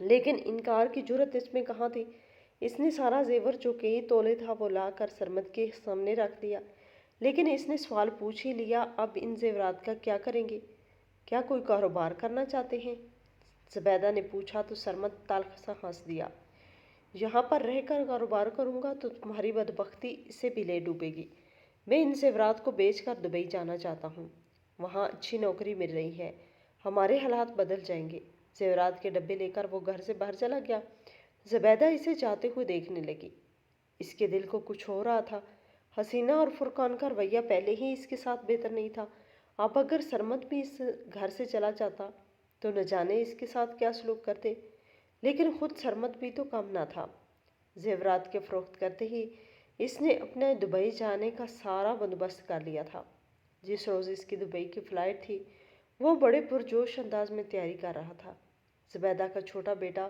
لیکن انکار کی جرأت اس میں کہاں تھی۔ اس نے سارا زیور جو کئی تولے تھا وہ لا کر سرمد کے سامنے رکھ دیا۔ لیکن اس نے سوال پوچھ ہی لیا، اب ان زیورات کا کیا کریں گے؟ کیا کوئی کاروبار کرنا چاہتے ہیں؟ زبیدہ نے پوچھا تو سرمد تلخ سا ہنس دیا۔ یہاں پر رہ کر کاروبار کروں گا تو تمہاری بدبختی اسے بھی لے ڈوبے گی۔ میں ان زیورات کو بیچ کر دبئی جانا چاہتا ہوں، وہاں اچھی نوکری مل رہی ہے، ہمارے حالات بدل جائیں گے۔ زیورات کے ڈبے لے کر وہ گھر سے باہر چلا گیا۔ زبیدہ اسے جاتے ہوئے دیکھنے لگی۔ اس کے دل کو کچھ ہو رہا تھا۔ حسینہ اور فرقان کا رویہ پہلے ہی اس کے ساتھ بہتر نہیں تھا، اب اگر سرمد بھی اس گھر سے چلا جاتا تو نہ جانے اس کے ساتھ کیا سلوک کرتے۔ لیکن خود سرمد بھی تو کم نہ تھا۔ زیورات کے فروخت کرتے ہی اس نے اپنے دبئی جانے کا سارا بندوبست کر لیا تھا۔ جس روز اس کی دبئی کی فلائٹ تھی وہ بڑے پرجوش انداز میں تیاری کر رہا تھا۔ زبیدہ کا چھوٹا بیٹا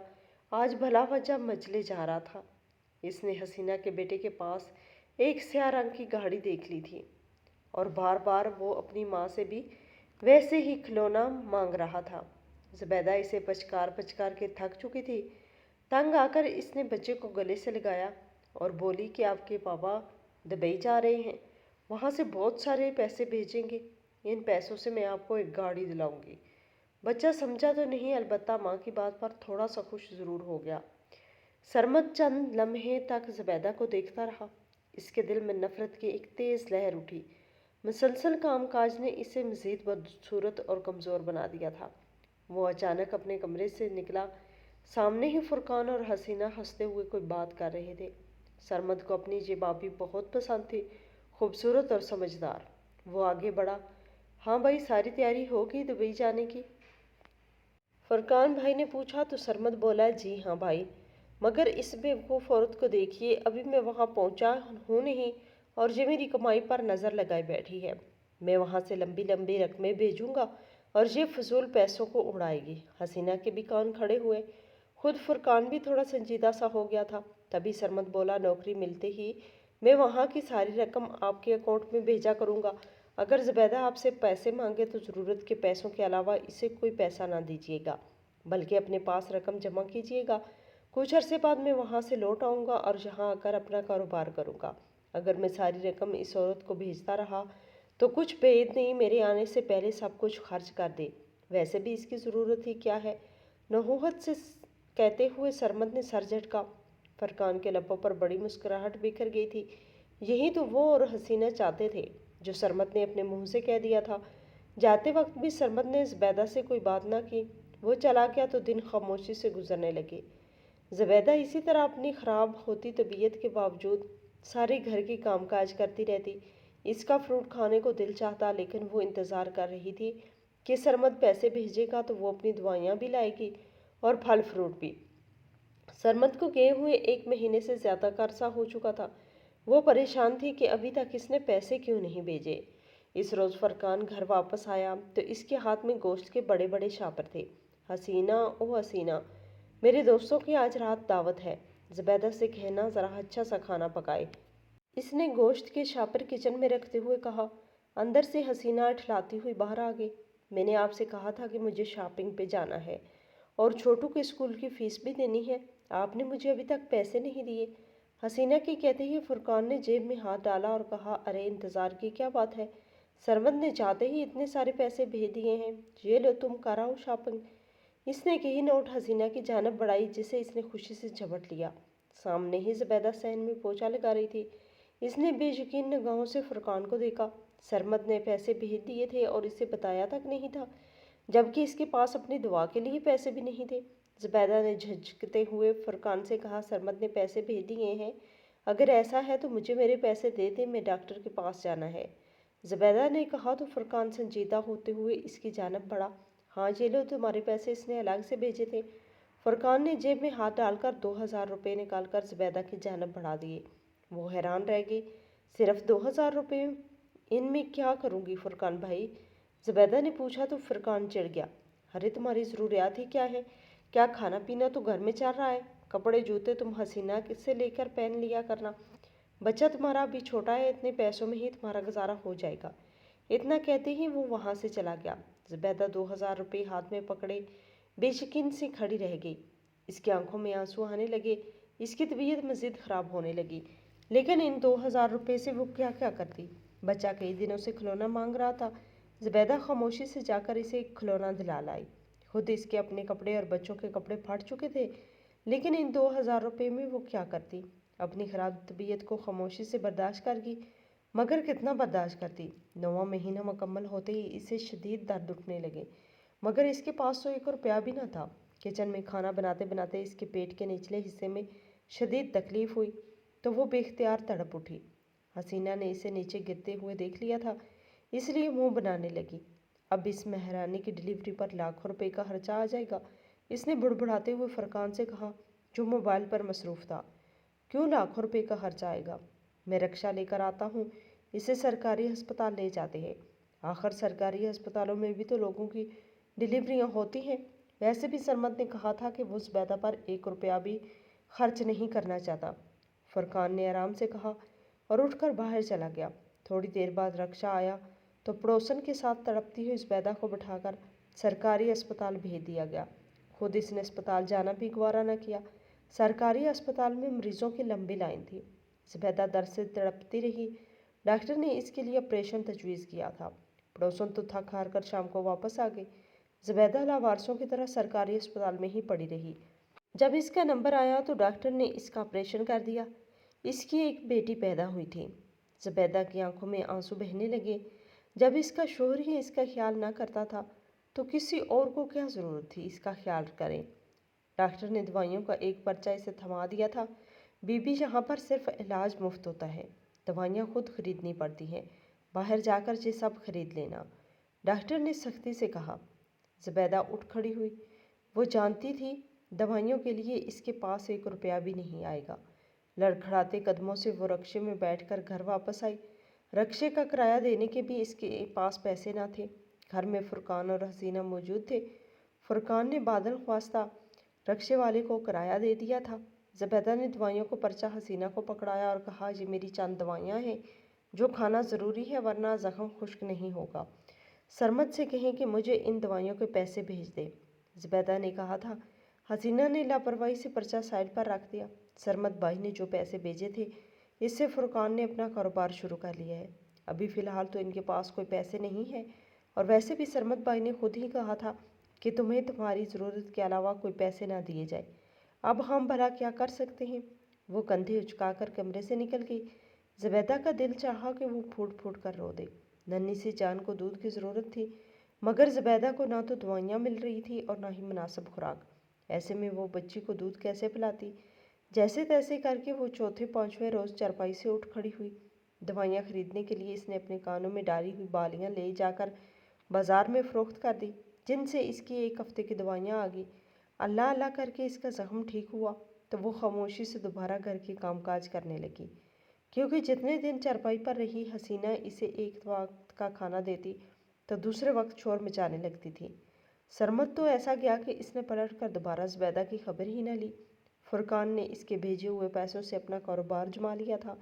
آج بھلا وجہ مجلے جا رہا تھا۔ اس نے حسینہ کے بیٹے کے پاس ایک سیاہ رنگ کی گاڑی دیکھ لی تھی اور بار بار وہ اپنی ماں سے بھی ویسے ہی کھلونا مانگ رہا تھا۔ زبیدہ اسے پچکار پچکار کے تھک چکی تھی۔ تنگ آ کر اس نے بچے کو گلے سے لگایا اور بولی کہ آپ کے پاپا دبئی جا رہے ہیں، وہاں سے بہت سارے پیسے بھیجیں گے، ان پیسوں سے میں آپ کو ایک گاڑی دلاؤں گی۔ بچہ سمجھا تو نہیں، البتہ ماں کی بات پر تھوڑا سا خوش ضرور ہو گیا۔ سرمد چند لمحے تک زبیدہ کو دیکھتا رہا۔ اس کے دل میں نفرت کی ایک تیز لہر اٹھی۔ مسلسل کام کاج نے اسے مزید بدصورت اور کمزور بنا دیا تھا۔ وہ اچانک اپنے کمرے سے نکلا۔ سامنے ہی فرقان اور حسینہ ہنستے ہوئے کوئی بات کر رہے تھے۔ سرمد کو اپنی یہ بھابھی بہت پسند تھی، خوبصورت اور سمجھدار۔ وہ آگے بڑھا، ہاں بھائی ساری تیاری ہو گئی دبئی جانے کی؟ فرقان بھائی نے پوچھا تو سرمد بولا، جی ہاں بھائی، مگر اس بیوقوف عورت کو دیکھیے، ابھی میں وہاں پہنچا ہوں نہیں اور یہ میری کمائی پر نظر لگائے بیٹھی ہے۔ میں وہاں سے لمبی لمبی رقمیں بھیجوں گا اور یہ فضول پیسوں کو اڑائے گی۔ حسینہ کے بھی کان کھڑے ہوئے۔ خود فرقان بھی تھوڑا سنجیدہ سا ہو گیا تھا۔ تبھی سرمد بولا، نوکری ملتے ہی میں وہاں کی ساری رقم آپ کے اکاؤنٹ میں بھیجا کروں گا۔ اگر زبیدہ آپ سے پیسے مانگے تو ضرورت کے پیسوں کے علاوہ اسے کوئی پیسہ نہ دیجیے گا، بلکہ اپنے پاس رقم جمع کیجیے گا۔ کچھ عرصے بعد میں وہاں سے لوٹ آؤں گا اور یہاں آ کر اپنا کاروبار کروں گا۔ اگر میں ساری رقم اس عورت کو بھیجتا رہا تو کچھ بعید نہیں میرے آنے سے پہلے سب کچھ خرچ کر دے۔ ویسے بھی اس کی ضرورت ہی کیا ہے؟ نحوست سے کہتے ہوئے سرمد نے سر جھٹکا۔ فرقان کے لبوں پر بڑی مسکراہٹ بکھر گئی تھی۔ یہی تو وہ اور حسینہ چاہتے تھے جو سرمد نے اپنے منہ سے کہہ دیا تھا۔ جاتے وقت بھی سرمد نے زبیدہ سے کوئی بات نہ کی۔ وہ چلا گیا تو دن خاموشی سے گزرنے لگے۔ زبیدہ اسی طرح اپنی خراب ہوتی طبیعت کے باوجود سارے گھر کی کام کاج کرتی رہتی۔ اس کا فروٹ کھانے کو دل چاہتا، لیکن وہ انتظار کر رہی تھی کہ سرمد پیسے بھیجے گا تو وہ اپنی دوائیاں بھی لائے گی اور پھل فروٹ بھی۔ سرمد کو گئے ہوئے 1 مہینے سے زیادہ کا عرصہ ہو چکا تھا۔ وہ پریشان تھی کہ ابھی تک اس نے پیسے کیوں نہیں بھیجے۔ اس روز فرقان گھر واپس آیا تو اس کے ہاتھ میں گوشت کے بڑے بڑے شاپر تھے۔ حسینہ، او حسینہ، میرے دوستوں کی آج رات دعوت ہے، زبیدہ سے کہنا ذرا اچھا سا کھانا پکائے۔ اس نے گوشت کے شاپر کچن میں رکھتے ہوئے کہا۔ اندر سے حسینہ اٹھلاتی ہوئی باہر آ گئی۔ میں نے آپ سے کہا تھا کہ مجھے شاپنگ پہ جانا ہے اور چھوٹو کے اسکول کی فیس بھی دینی ہے، آپ نے مجھے ابھی تک پیسے نہیں دیے۔ حسینہ کے کہتے ہی فرقان نے جیب میں ہاتھ ڈالا اور کہا، ارے انتظار کی کیا بات ہے، سرمد نے جاتے ہی اتنے سارے پیسے بھیج دیے ہیں، یہ لو تم کراؤ شاپنگ۔ اس نے کئی نوٹ حسینہ کی جانب بڑھائی جسے اس نے خوشی سے جھپٹ لیا۔ سامنے ہی زبیدہ صحن میں پوچھا لگا رہی تھی۔ اس نے بے یقین نگاہوں سے فرقان کو دیکھا۔ سرمد نے پیسے بھیج دیے تھے اور اسے بتایا تک نہیں تھا، جبکہ اس کے پاس اپنی دوا کے لیے پیسے بھی نہیں تھے۔ زبیدہ نے جھجکتے ہوئے فرقان سے کہا، سرمد نے پیسے بھیج دیے ہیں، اگر ایسا ہے تو مجھے میرے پیسے دے دے، میں ڈاکٹر کے پاس جانا ہے۔ زبیدہ نے کہا تو فرقان سنجیدہ ہوتے ہوئے اس کی جانب بڑھا۔ ہاں یہ لو تمہارے پیسے اس نے الگ سے بھیجے تھے۔ فرقان نے جیب میں ہاتھ ڈال کر 2000 روپے نکال کر زبیدہ کی جانب بڑھا دیے۔ وہ حیران رہ گئی۔ صرف 2000 روپے؟ ان میں کیا کروں گی فرقان بھائی؟ زبیدہ نے پوچھا تو فرقان چڑ گیا۔ ارے تمہاری ضروریات ہی کیا ہے؟ کیا کھانا پینا تو گھر میں چل رہا ہے، کپڑے جوتے تم حسینہ سے لے کر پہن لیا کرنا، بچہ تمہارا ابھی چھوٹا ہے، اتنے پیسوں میں ہی تمہارا گزارا ہو جائے گا۔ اتنا کہتے ہی وہ وہاں سے چلا گیا۔ زبیدہ 2000 روپے ہاتھ میں پکڑے بے یقین سی کھڑی رہ گئی۔ اس کی آنکھوں میں آنسو آنے لگے، اس کی طبیعت مزید خراب ہونے لگی۔ لیکن ان 2000 روپے سے وہ کیا کیا کرتی؟ بچہ کئی دنوں سے کھلونا مانگ رہا تھا۔ زبیدہ خاموشی سے جا کر اسے ایک کھلونا دلا لائی۔ خود اس کے اپنے کپڑے اور بچوں کے کپڑے پھٹ چکے تھے، لیکن ان 2000 روپے میں وہ کیا کرتی؟ اپنی خراب طبیعت کو خاموشی سے برداشت کر گئی، مگر کتنا برداشت کرتی؟ 9واں مہینہ مکمل ہوتے ہی اسے شدید درد اٹھنے لگے، مگر اس کے پاس تو 1 روپیہ بھی نہ تھا۔ کچن میں کھانا بناتے بناتے اس کے پیٹ کے نچلے حصے میں شدید تکلیف ہوئی تو وہ بے اختیار تڑپ اٹھی۔ حسینہ نے اسے نیچے گرتے ہوئے دیکھ لیا تھا، اس لیے منہ بنانے لگی۔ اب اس مہرانی کی ڈلیوری پر لاکھوں روپے کا خرچہ آ جائے گا، اس نے بڑبڑاتے ہوئے فرقان سے کہا، جو موبائل پر مصروف تھا۔ کیوں لاکھوں روپے کا خرچہ آئے گا؟ میں رکشہ لے کر آتا ہوں، اسے سرکاری ہسپتال لے جاتے ہیں۔ آخر سرکاری ہسپتالوں میں بھی تو لوگوں کی ڈلیوریاں ہوتی ہیں۔ ویسے بھی سرمد نے کہا تھا کہ وہ زبیدہ پر 1 روپیہ بھی خرچ نہیں کرنا چاہتا۔ فرقان نے آرام سے کہا اور اٹھ کر باہر چلا گیا۔ تھوڑی دیر بعد رکشہ آیا تو پڑوسن کے ساتھ تڑپتی ہوئی زبیدہ کو بٹھا کر سرکاری ہسپتال بھیج دیا گیا۔ خود اس نے اسپتال جانا بھی گوارا نہ کیا۔ سرکاری ہسپتال میں مریضوں کی لمبی لائن تھی۔ زبیدہ درد سے تڑپتی رہی۔ ڈاکٹر نے اس کے لیے آپریشن تجویز کیا تھا۔ پڑوسن تو تھک ہار کر شام کو واپس آ گئے۔ زبیدہ لاوارثوں کی طرح سرکاری ہسپتال میں ہی پڑی رہی۔ جب اس کا نمبر آیا تو ڈاکٹر نے اس کا آپریشن کر دیا۔ اس کی ایک بیٹی پیدا ہوئی تھی۔ زبیدہ کی آنکھوں میں آنسو بہنے لگے۔ جب اس کا شوہر ہی اس کا خیال نہ کرتا تھا تو کسی اور کو کیا ضرورت تھی اس کا خیال کریں؟ ڈاکٹر نے دوائیوں کا ایک پرچہ اسے تھما دیا تھا۔ بی بی یہاں پر صرف علاج مفت ہوتا ہے، دوائیاں خود خریدنی پڑتی ہیں، باہر جا کر یہ سب خرید لینا، ڈاکٹر نے سختی سے کہا۔ زبیدہ اٹھ کھڑی ہوئی۔ وہ جانتی تھی دوائیوں کے لیے اس کے پاس 1 روپیہ بھی نہیں آئے گا۔ لڑکھڑاتے قدموں سے وہ رکشے میں بیٹھ کر گھر واپس آئی۔ رکشے کا کرایہ دینے کے بھی اس کے پاس پیسے نہ تھے۔ گھر میں فرقان اور حسینہ موجود تھے۔ فرقان نے بادل خواستہ رکشے والے کو کرایہ دے دیا تھا۔ زبیدہ نے دوائیوں کو پرچہ حسینہ کو پکڑایا اور کہا، یہ میری چند دوائیاں ہیں جو کھانا ضروری ہے ورنہ زخم خشک نہیں ہوگا۔ سرمد سے کہیں کہ مجھے ان دوائیوں کے پیسے بھیج دے، زبیدہ نے کہا تھا۔ حسینہ نے لاپرواہی سے پرچہ سائڈ پر رکھ دیا۔ سرمد بھائی نے جو پیسے بھیجے تھے اس سے فرقان نے اپنا کاروبار شروع کر لیا ہے۔ ابھی فی الحال تو ان کے پاس کوئی پیسے نہیں ہیں، اور ویسے بھی سرمد بھائی نے خود ہی کہا تھا کہ تمہیں تمہاری ضرورت کے علاوہ کوئی پیسے نہ دیے جائے۔ اب ہم بھلا کیا کر سکتے ہیں؟ وہ کندھے اچکا کر کمرے سے نکل گئی۔ زبیدہ کا دل چاہا کہ وہ پھوٹ پھوٹ کر رو دے۔ ننھی سی جان کو دودھ کی ضرورت تھی، مگر زبیدہ کو نہ تو دوائیاں مل رہی تھی اور نہ ہی مناسب خوراک۔ ایسے میں وہ بچی کو دودھ کیسے پلاتی؟ جیسے تیسے کر کے وہ چوتھے پانچویں روز چارپائی سے اٹھ کھڑی ہوئی۔ دوائیاں خریدنے کے لیے اس نے اپنے کانوں میں ڈالی ہوئی بالیاں لے جا کر بازار میں فروخت کر دی، جن سے اس کی 1 ہفتے کی دوائیاں آ گئی۔ اللہ اللہ کر کے اس کا زخم ٹھیک ہوا تو وہ خاموشی سے دوبارہ گھر کے کام کاج کرنے لگی، کیونکہ جتنے دن چارپائی پر رہی حسینہ اسے ایک وقت کا کھانا دیتی تو دوسرے وقت شور مچانے لگتی تھی۔ سرمد تو ایسا گیا کہ اس نے پلٹ کر دوبارہ زبیدہ کی خبر ہی نہ لی۔ فرقان نے اس کے بھیجے ہوئے پیسوں سے اپنا کاروبار جما لیا تھا۔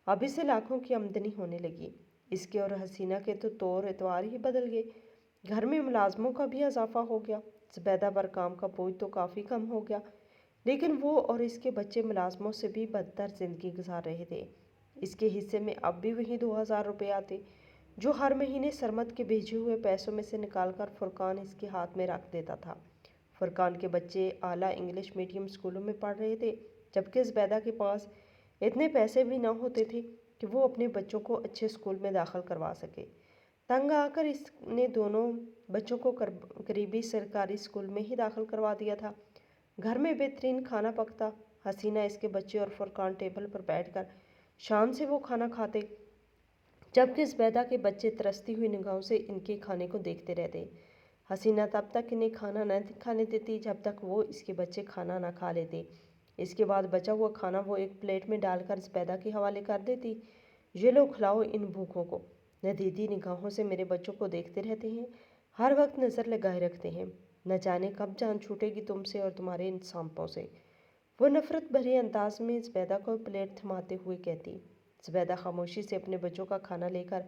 اب اسے لاکھوں کی آمدنی ہونے لگی۔ اس کے اور حسینہ کے تو طور اتوار ہی بدل گئے۔ گھر میں ملازموں کا بھی اضافہ ہو گیا۔ زبیدہ پر کام کا بوجھ تو کافی کم ہو گیا، لیکن وہ اور اس کے بچے ملازموں سے بھی بدتر زندگی گزار رہے تھے۔ اس کے حصے میں اب بھی وہی 2000 روپے آتے جو ہر مہینے سرمد کے بھیجے ہوئے پیسوں میں سے نکال کر فرقان اس کے ہاتھ میں رکھ دیتا تھا۔ فرقان کے بچے اعلیٰ انگلش میڈیم اسکولوں میں پڑھ رہے تھے، جبکہ زبیدہ کے پاس اتنے پیسے بھی نہ ہوتے تھے کہ وہ اپنے بچوں کو اچھے اسکول میں داخل کروا سکے۔ تنگ آ کر اس نے دونوں بچوں کو قریبی سرکاری اسکول میں ہی داخل کروا دیا تھا۔ گھر میں بہترین کھانا پکتا، حسینہ اس کے بچے اور فرقان ٹیبل پر بیٹھ کر شان سے وہ کھانا کھاتے، جبکہ زبیدہ کے بچے ترستی ہوئی نگاہوں سے ان کے کھانے کو دیکھتے رہتے۔ حسینہ تب تک انہیں کھانا نہ کھانے دیتی جب تک وہ اس کے بچے کھانا نہ کھا لیتے۔ اس کے بعد بچا ہوا کھانا وہ ایک پلیٹ میں ڈال کر زبیدہ کے حوالے کر دیتی۔ یہ لو کھلاؤ ان بھوکوں کو، ندیدی نگاہوں سے میرے بچوں کو دیکھتے رہتے ہیں، ہر وقت نظر لگائے رکھتے ہیں، نہ جانے کب جان چھوٹے گی تم سے اور تمہارے ان سانپوں سے، وہ نفرت بھرے انداز میں زبیدہ کو پلیٹ تھماتے ہوئے کہتی۔ زبیدہ خاموشی سے اپنے بچوں کا کھانا لے کر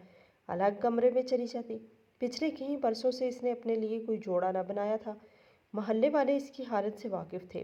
الگ کمرے میں چلی جاتی۔ پچھلے کئی برسوں سے اس نے اپنے لیے کوئی جوڑا نہ بنایا تھا۔ محلے والے اس کی حالت سے واقف تھے۔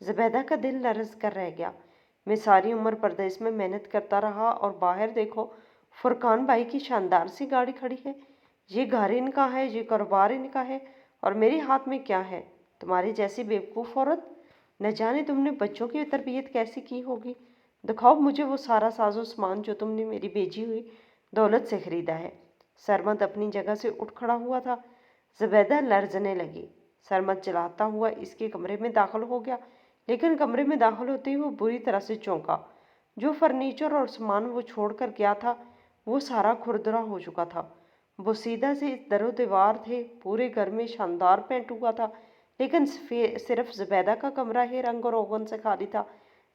زبیدہ کا دل لرز کر رہ گیا۔ میں ساری عمر پردیس میں محنت کرتا رہا اور باہر دیکھو فرقان بھائی کی شاندار سی گاڑی کھڑی ہے، یہ گھر ان کا ہے، یہ کاروبار ان کا ہے، اور میرے ہاتھ میں کیا ہے؟ تمہاری جیسی بیوقوف عورت، نہ جانے تم نے بچوں کی تربیت کیسی کی ہوگی۔ دکھاؤ مجھے وہ سارا ساز و سامان جو تم نے میری بھیجی ہوئی دولت سے خریدا ہے۔ سرمد اپنی جگہ سے اٹھ کھڑا ہوا تھا۔ زبیدہ لرزنے لگی۔ سرمد چلاتا ہوا اس کے کمرے میں داخل ہو گیا، لیکن کمرے میں داخل ہوتے ہی وہ بری طرح سے چونکا۔ جو فرنیچر اور سامان وہ چھوڑ کر گیا تھا وہ سارا کھردرا ہو چکا تھا۔ بوسیدہ سے در و دیوار تھے، پورے گھر میں شاندار پینٹ ہوا تھا، لیکن صرف زبیدہ کا کمرہ ہی رنگ اور روغن سے خالی تھا۔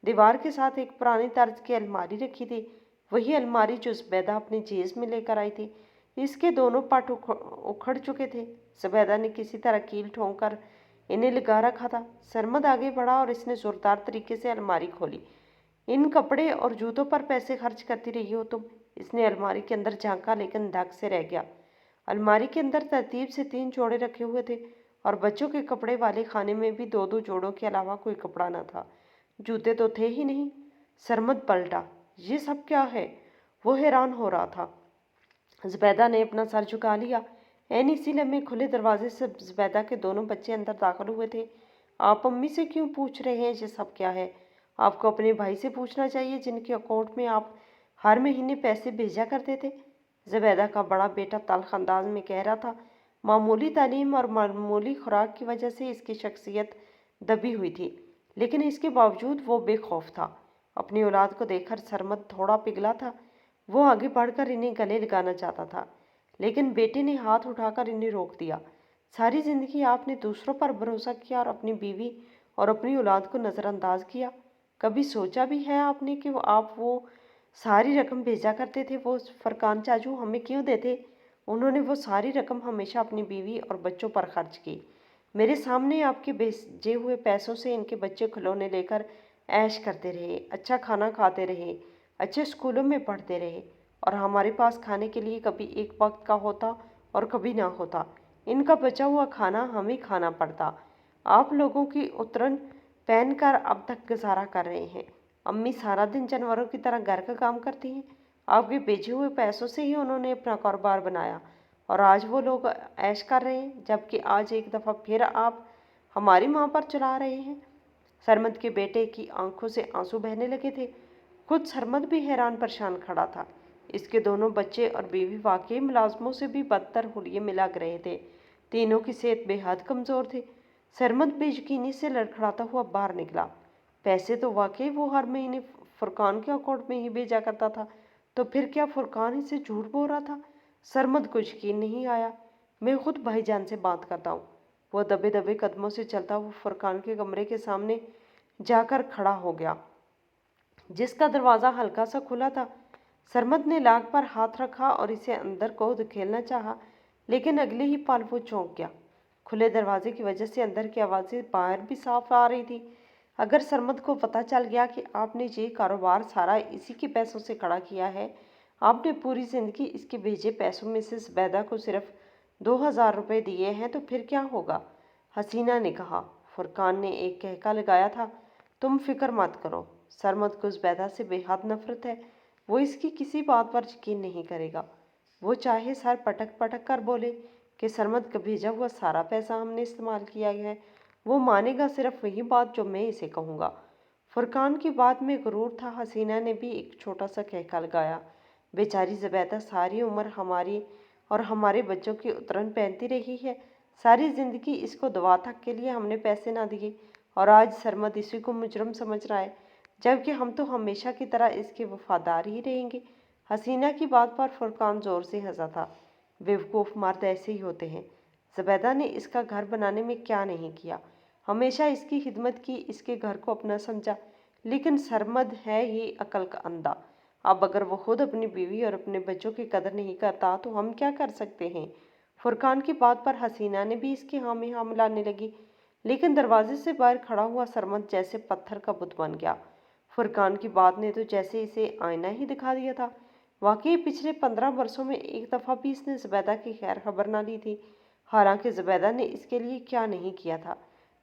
دیوار کے ساتھ ایک پرانی طرز کی الماری رکھی تھی، وہی الماری جو زبیدہ اپنی جیز میں لے کر آئی تھی۔ اس کے دونوں پٹ اکھڑ چکے تھے۔ زبیدہ نے کسی طرح کیل ٹھونک کر انہیں لگا رکھا تھا۔ سرمد آگے بڑھا اور اس نے زوردار طریقے سے الماری کھولی۔ ان کپڑے اور جوتوں پر پیسے خرچ کرتی رہی ہو تم۔ اس نے الماری کے اندر جھانکا، لیکن دھک سے رہ گیا۔ الماری کے اندر ترتیب سے 3 جوڑے رکھے ہوئے تھے، اور بچوں کے کپڑے والے خانے میں بھی 2 جوڑوں کے علاوہ کوئی کپڑا نہ تھا۔ جوتے تو تھے ہی نہیں۔ سرمد پلٹا۔ یہ سب کیا ہے؟ وہ حیران ہو رہا تھا۔ زبیدہ نے اپنا سر جھکا لیا۔ عین اسی لمحے کھلے دروازے سے زبیدہ کے دونوں بچے اندر داخل ہوئے تھے۔ آپ امی سے کیوں پوچھ رہے ہیں یہ سب کیا ہے؟ آپ کو اپنے بھائی سے پوچھنا چاہیے جن کے اکاؤنٹ میں آپ ہر مہینے پیسے بھیجا کرتے تھے۔ زبیدہ کا بڑا بیٹا تلخ انداز میں کہہ رہا تھا۔ معمولی تعلیم اور معمولی خوراک کی وجہ سے اس کی شخصیت دبی ہوئی تھی، لیکن اس کے باوجود وہ بے خوف تھا۔ اپنی اولاد کو دیکھ کر سرمد تھوڑا پگھلا تھا۔ وہ آگے بڑھ کر انہیں گلے لگانا چاہتا تھا، لیکن بیٹے نے ہاتھ اٹھا کر انہیں روک دیا۔ ساری زندگی آپ نے دوسروں پر بھروسہ کیا اور اپنی بیوی اور اپنی اولاد کو نظر انداز کیا۔ کبھی سوچا بھی ہے آپ نے کہ آپ وہ ساری رقم بھیجا کرتے تھے وہ فرقان چاچو ہمیں کیوں دیتے؟ انہوں نے وہ ساری رقم ہمیشہ اپنی بیوی اور بچوں پر خرچ کی۔ میرے سامنے آپ کے بھیجے ہوئے پیسوں سے ان کے بچے کھلونے لے کر عیش کرتے رہے، اچھا کھانا کھاتے رہے، اچھے اسکولوں میں پڑھتے رہے، اور ہمارے پاس کھانے کے لیے کبھی ایک وقت کا ہوتا اور کبھی نہ ہوتا۔ ان کا بچا ہوا کھانا ہمیں کھانا پڑتا۔ آپ لوگوں کی اترن پہن کر اب تک گزارا کر رہے ہیں۔ امی سارا دن جانوروں کی طرح گھر کا کام کرتی ہیں۔ آپ کے بھیجے ہوئے پیسوں سے ہی انہوں نے اپنا کاروبار بنایا، اور آج وہ لوگ عیش کر رہے ہیں، جبکہ آج ایک دفعہ پھر آپ ہماری ماں پر چلا رہے ہیں۔ سرمد کے بیٹے کی آنکھوں سے آنسو بہنے لگے تھے۔ خود سرمد بھی حیران پریشان کھڑا تھا۔ اس کے دونوں بچے اور بیوی واقعی ملازموں سے بھی بدتر حلیے میں لگ رہے تھے۔ تینوں کی صحت بے حد کمزور تھی۔ سرمد بے یقینی سے لڑکھڑاتا ہوا باہر نکلا۔ پیسے تو واقعی وہ ہر مہینے فرقان کے اکاؤنٹ میں ہی بھیجا کرتا تھا، تو پھر کیا فرقان اسے جھوٹ بول رہا تھا؟ سرمد کو یقین نہیں آیا۔ میں خود بھائی جان سے بات کرتا ہوں۔ وہ دبے دبے قدموں سے چلتا ہوا فرقان کے کمرے کے سامنے جا کر کھڑا ہو گیا، جس کا دروازہ ہلکا سا کھلا تھا۔ سرمد نے لاک پر ہاتھ رکھا اور اسے اندر کو دھکیلنا چاہا، لیکن اگلے ہی پل وہ چونک گیا۔ کھلے دروازے کی وجہ سے اندر کی آوازیں باہر بھی صاف آ رہی تھی۔ اگر سرمد کو پتہ چل گیا کہ آپ نے یہ کاروبار سارا اسی کے پیسوں سے کھڑا کیا ہے، آپ نے پوری زندگی اس کے بھیجے پیسوں میں سے زبیدہ کو صرف 2000 روپے دیے ہیں، تو پھر کیا ہوگا؟ حسینہ نے کہا۔ فرقان نے ایک کہکا لگایا تھا۔ تم فکر مت کرو، سرمد کو زبیدہ سے بے حد نفرت ہے، وہ اس کی کسی بات پر یقین نہیں کرے گا۔ وہ چاہے سر پٹک پٹک کر بولے کہ سرمد کا بھیجا ہوا سارا پیسہ ہم نے استعمال کیا ہے، وہ مانے گا صرف وہی بات جو میں اسے کہوں گا۔ فرقان کی بات میں غرور تھا۔ حسینہ نے بھی ایک چھوٹا سا کہکا لگایا۔ بیچاری زبیدہ ساری عمر ہماری اور ہمارے بچوں کی اترن پہنتی رہی ہے، ساری زندگی اس کو دوا تک کے لیے ہم نے پیسے نہ دیے، اور آج سرمد اسی کو مجرم سمجھ رہا ہے، جبکہ ہم تو ہمیشہ کی طرح اس کے وفادار ہی رہیں گے۔ حسینہ کی بات پر فرقان زور سے ہنسا تھا۔ بیوقوف مرد ایسے ہی ہوتے ہیں۔ زبیدہ نے اس کا گھر بنانے میں کیا نہیں کیا، ہمیشہ اس کی خدمت کی، اس کے گھر کو اپنا سمجھا، لیکن سرمد ہے ہی عقل کا اندھا۔ اب اگر وہ خود اپنی بیوی اور اپنے بچوں کی قدر نہیں کرتا تو ہم کیا کر سکتے ہیں؟ فرقان کی بات پر حسینہ نے بھی اس کی ہاں میں ہاں ملانے لگی، لیکن دروازے سے باہر کھڑا ہوا سرمد جیسے پتھر کا بت بن گیا۔ فرقان کی بات نے تو جیسے اسے آئینہ ہی دکھا دیا تھا۔ واقعی پچھلے 15 برسوں میں ایک دفعہ بھی اس نے زبیدہ کی خیر خبر نہ لی تھی، حالانکہ زبیدہ نے اس کے لیے کیا نہیں کیا تھا۔